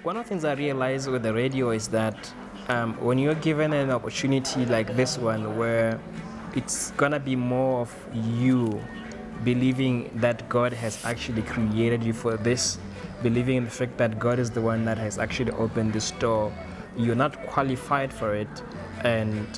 One of the things I realized with the radio is that when you're given an opportunity like this one, where it's gonna be more of you believing that God has actually created you for this, believing in the fact that God is the one that has actually opened this door, you're not qualified for it, and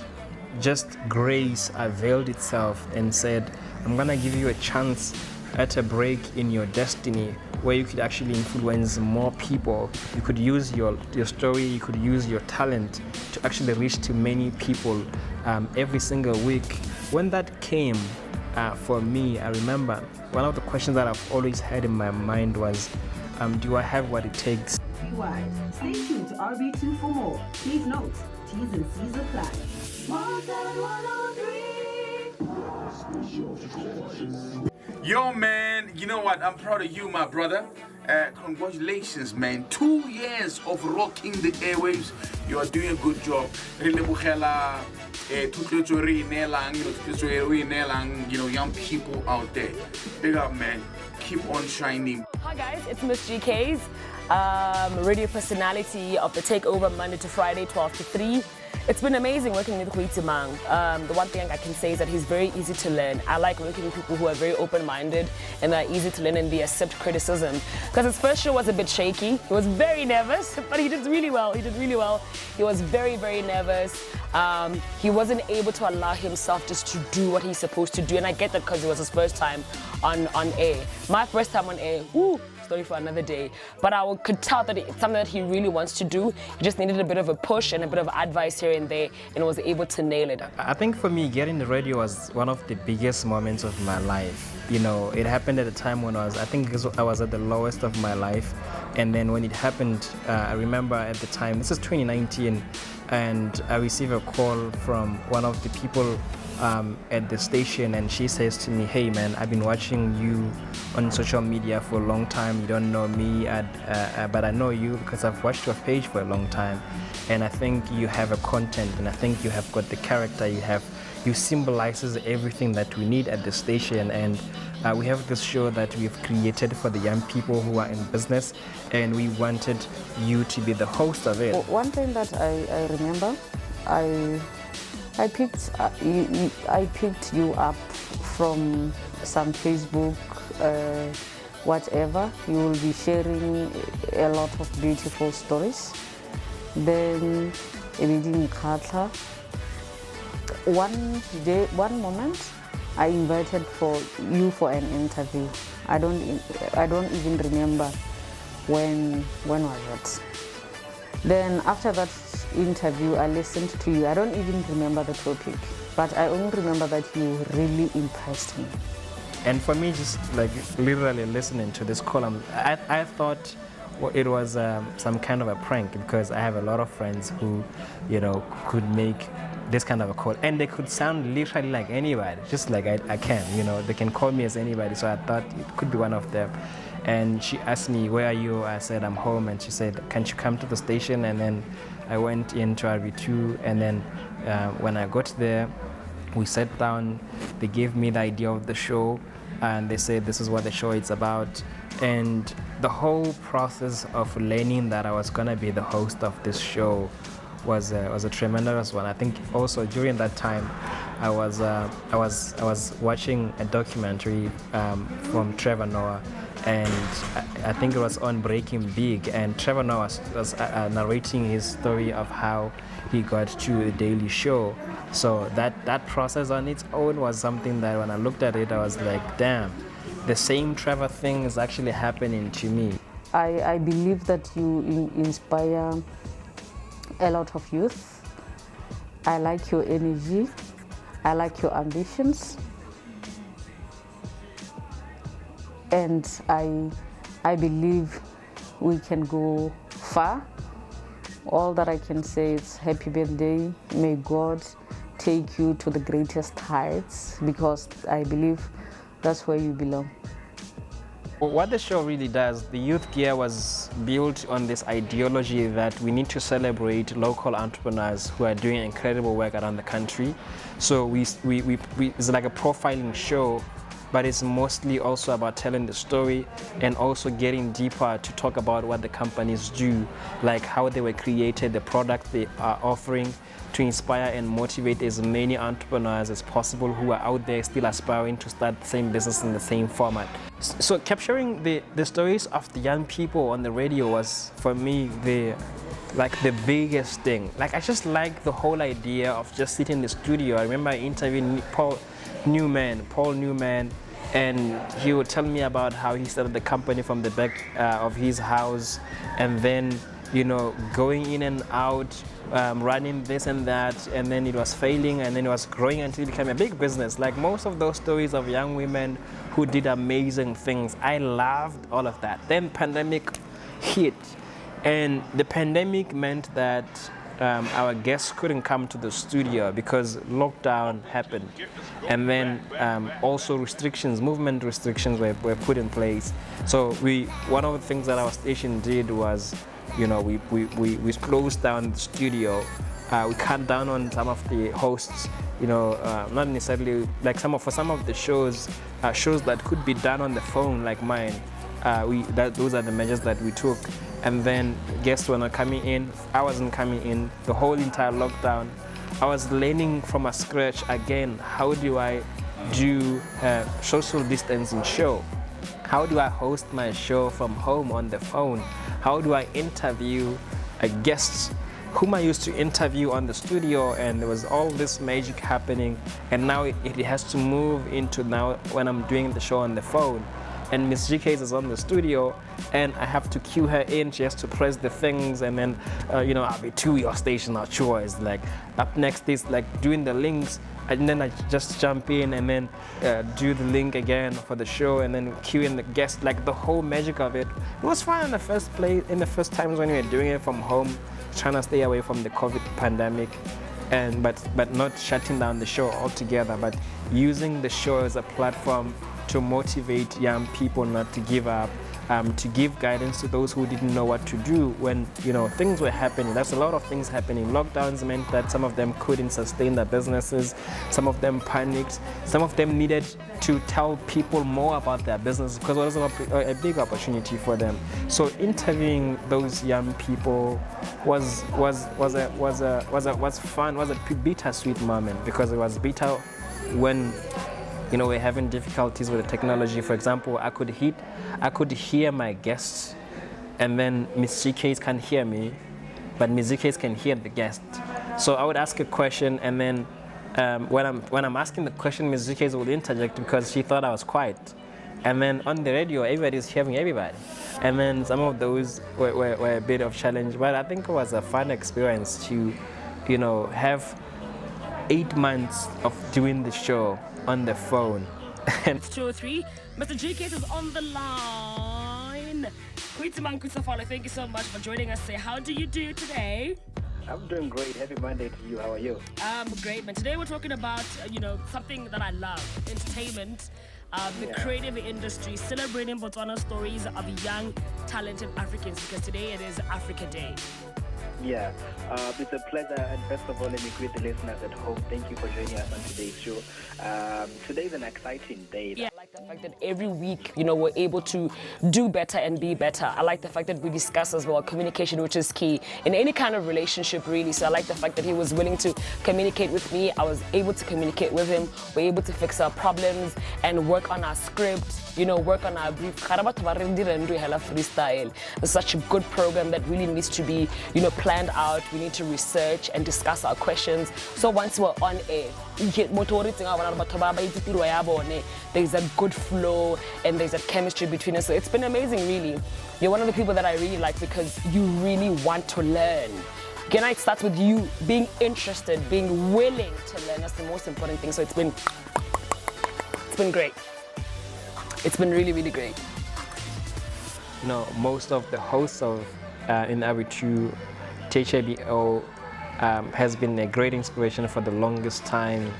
just grace availed itself and said, I'm gonna give you a chance at a break in your destiny where you could actually influence more people. You could use your story, you could use your talent to actually reach to many people every single week. When that came for me, I remember one of the questions that I've always had in my mind was, do I have what it takes? Be wise. Stay tuned to RB2 for more. Please note, T's and C's apply. Yo, man, you know what? I'm proud of you, my brother. Congratulations, man. 2 years of rocking the airwaves. You are doing a good job. You know, young people out there. Big up, man. Keep on shining. Hi guys, it's Miss GK's radio personality of the Takeover Monday to Friday, 12 to 3. It's been amazing working with Goitsemang. The one thing I can say is that he's very easy to learn. I like working with people who are very open-minded and are easy to learn and they accept criticism. Because his first show was a bit shaky. He was very nervous, but he did really well. He was very, very nervous. He wasn't able to allow himself just to do what he's supposed to do. And I get that because it was his first time on air. My first time on air, story for another day. But I could tell that it's something that he really wants to do. He just needed a bit of a push and a bit of advice here and there, and was able to nail it. I think for me, getting the radio was one of the biggest moments of my life. You know, it happened at a time when I was at the lowest of my life. And then when it happened, I remember at the time, this is 2019, and I received a call from one of the people at the station, and she says to me, hey man, I've been watching you on social media for a long time. You don't know me, but I know you because I've watched your page for a long time, and I think you have a content, and I think you have got the character, you symbolizes everything that we need at the station, and we have this show that we've created for the young people who are in business, and we wanted you to be the host of it. One thing that I remember, I picked you up from some Facebook, whatever. You will be sharing a lot of beautiful stories. Then, one moment, I invited you for an interview. I don't even remember when was it. Then after that interview, I listened to you. I don't even remember the topic, but I only remember that you really impressed me. And for me, just like literally listening to this column, I thought it was some kind of a prank, because I have a lot of friends who, could make this kind of a call, and they could sound literally like anybody, just like I can, they can call me as anybody. So I thought it could be one of them. And she asked me, where are you? I said, I'm home. And she said, can't you come to the station? And then I went into RB2, and then when I got there, we sat down. They gave me the idea of the show, and they said, this is what the show is about. And the whole process of learning that I was gonna be the host of this show was a tremendous one. I think also during that time, I was watching a documentary from Trevor Noah, and I think it was on Breaking Big, and Trevor Noah was narrating his story of how he got to the Daily Show. So that process on its own was something that when I looked at it, I was like, damn, the same Trevor thing is actually happening to me. I believe that you inspire a lot of youth. I like your energy. I like your ambitions. And I believe we can go far. All that I can say is happy birthday. May God take you to the greatest heights, because I believe that's where you belong. What the show really does, the Youth Gear was built on this ideology that we need to celebrate local entrepreneurs who are doing incredible work around the country. So it's like a profiling show but it's mostly also about telling the story and also getting deeper to talk about what the companies do, like how they were created, the product they are offering, to inspire and motivate as many entrepreneurs as possible who are out there still aspiring to start the same business in the same format. So capturing the stories of the young people on the radio was, for me, the biggest thing. Like, I just like the whole idea of just sitting in the studio. I remember interviewing Paul Newman, and he would tell me about how he started the company from the back of his house, and then, you know, going in and out, running this and that, and then it was failing, and then it was growing until it became a big business. Like most of those stories of young women who did amazing things, I loved all of that. Then pandemic hit, and the pandemic meant that our guests couldn't come to the studio because lockdown happened, and then also movement restrictions were put in place. So one of the things that our station did was, you know, we closed down the studio. We cut down on some of the hosts, you know, not necessarily like for some of the shows that could be done on the phone, like mine. Those are the measures that we took. And then guests were not coming in. I wasn't coming in. The whole entire lockdown, I was learning from a scratch again. How do I do a social distancing show? How do I host my show from home on the phone? How do I interview guests whom I used to interview on the studio? And there was all this magic happening, and now it has to move into now when I'm doing the show on the phone. And Miss GK is on the studio, and I have to cue her in. She has to press the things, and then, you know, RB2, your station, our choice. Like, up next is like doing the links, and then I just jump in and then do the link again for the show, and then cue in the guest. Like, the whole magic of it. It was fun in the first times when we were doing it from home, trying to stay away from the COVID pandemic, but not shutting down the show altogether, but using the show as a platform to motivate young people not to give up, to give guidance to those who didn't know what to do when, you know, things were happening. There's a lot of things happening. Lockdowns meant that some of them couldn't sustain their businesses. Some of them panicked. Some of them needed to tell people more about their business because it was a big opportunity for them. So interviewing those young people was fun. Was a bittersweet moment because it was bitter when, you know, we're having difficulties with the technology. For example, I could hear my guests, and then Miss GKs can't hear me, but Miss GKs can hear the guest. So I would ask a question, and then when I'm asking the question, Miss GKs would interject because she thought I was quiet. And then on the radio, everybody's hearing everybody. And then some of those were a bit of challenge, but I think it was a fun experience to, you know, have 8 months of doing the show on the phone. It's 2:03. Mr. GK is on the line. Khutsafalo, thank you so much for joining us. Say, how do you do today? I'm doing great. Happy Monday to you. How are you? Great, man. Today we're talking about, you know, something that I love, entertainment, the creative industry, celebrating Botswana stories of young, talented Africans, because today it is Africa Day. Yeah, it's a pleasure, and first of all, let me greet the listeners at home. Thank you for joining us on today's show. Today is an exciting day. Yeah, I like the fact that every week, you know, we're able to do better and be better. I like the fact that we discuss as well communication, which is key in any kind of relationship, really. So I like the fact that he was willing to communicate with me. I was able to communicate with him. We're able to fix our problems and work on our script, you know, work on our brief. Freestyle. It's such a good program that really needs to be, you know, planned out. We need to research and discuss our questions. So once we're on air, there's a good flow and there's a chemistry between us. So it's been amazing, really. You're one of the people that I really like because you really want to learn. Again, it starts with you being interested, being willing to learn. That's the most important thing. So it's been great. It's been really, really great. You know, most of the hosts of in RB2, THABO has been a great inspiration for the longest time.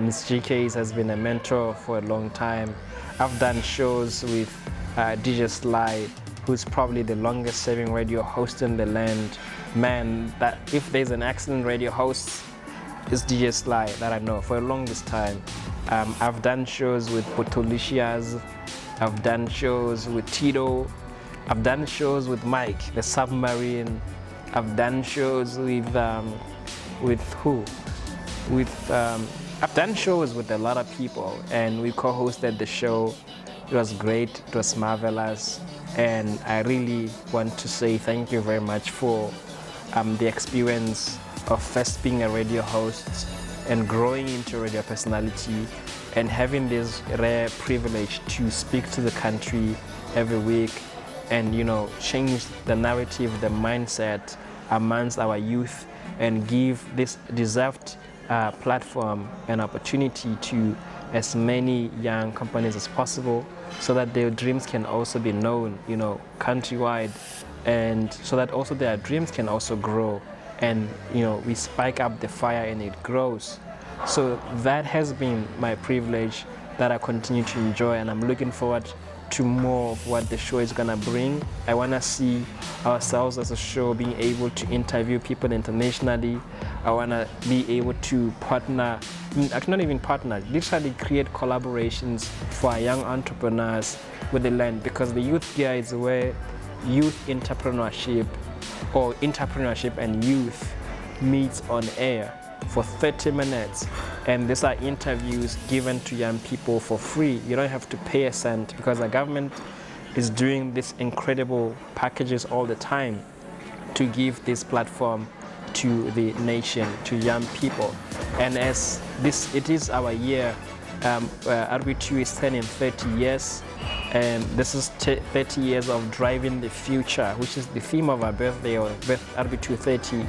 Miss GK's has been a mentor for a long time. I've done shows with DJ Sly, who's probably the longest serving radio host in the land. Man, that if there's an excellent radio host, it's DJ Sly that I know for the longest time. I've done shows with Potolicias, I've done shows with Tito, I've done shows with Mike, the Submarine, I've done shows with who? I've done shows with a lot of people, and we co-hosted the show. It was great, it was marvelous, and I really want to say thank you very much for the experience of first being a radio host and growing into a radio personality and having this rare privilege to speak to the country every week and, you know, change the narrative, the mindset amongst our youth and give this deserved platform and opportunity to as many young companies as possible so that their dreams can also be known, you know, countrywide, and so that also their dreams can also grow and, you know, we spike up the fire and it grows. So that has been my privilege that I continue to enjoy, and I'm looking forward to more of what the show is gonna bring. I wanna see ourselves as a show being able to interview people internationally. I wanna be able to partner, actually not even partner, literally create collaborations for our young entrepreneurs with the land, because the Youth Gear is where youth entrepreneurship or entrepreneurship and youth meets on air for 30 minutes, and these are interviews given to young people for free. You don't have to pay a cent because the government is doing these incredible packages all the time to give this platform to the nation, to young people. And as this, it is our year, RB2 is turning 30 years, and this is 30 years of driving the future, which is the theme of our birthday, or RB2 30.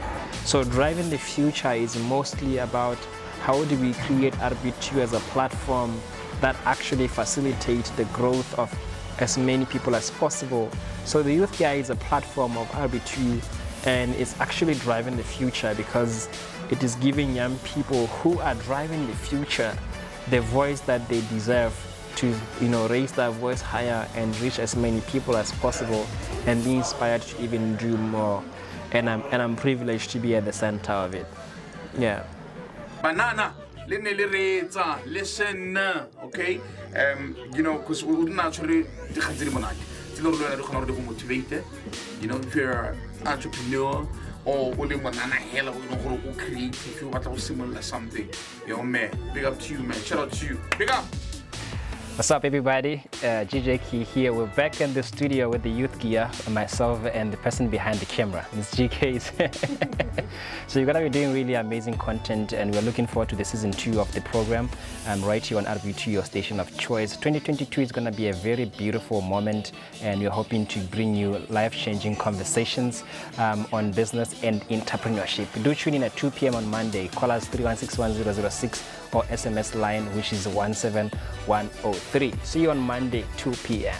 So driving the future is mostly about how do we create RB2 as a platform that actually facilitates the growth of as many people as possible. So the Youth Gear is a platform of RB2, and it's actually driving the future because it is giving young people who are driving the future the voice that they deserve to, you know, raise their voice higher and reach as many people as possible and be inspired to even do more. And I'm privileged to be at the center of it. Yeah. Banana, listen, okay? You know, because we would naturally motivate, you know, if you're an entrepreneur or only banana hell or create, if you want to similar something, yo man, big up to you, man. Shout out to you. Big up. What's up, everybody? GJ Key here. We're back in the studio with the Youth Gear, myself and the person behind the camera, Ms. GK's. So you're gonna be doing really amazing content, and we're looking forward to the season 2 of the program. Right here on RB2, your station of choice. 2022 is gonna be a very beautiful moment, and we're hoping to bring you life-changing conversations on business and entrepreneurship. Do tune in at 2 p.m. on Monday. Call us 3161006 or SMS line, which is 17103. See you on Monday, 2 p.m.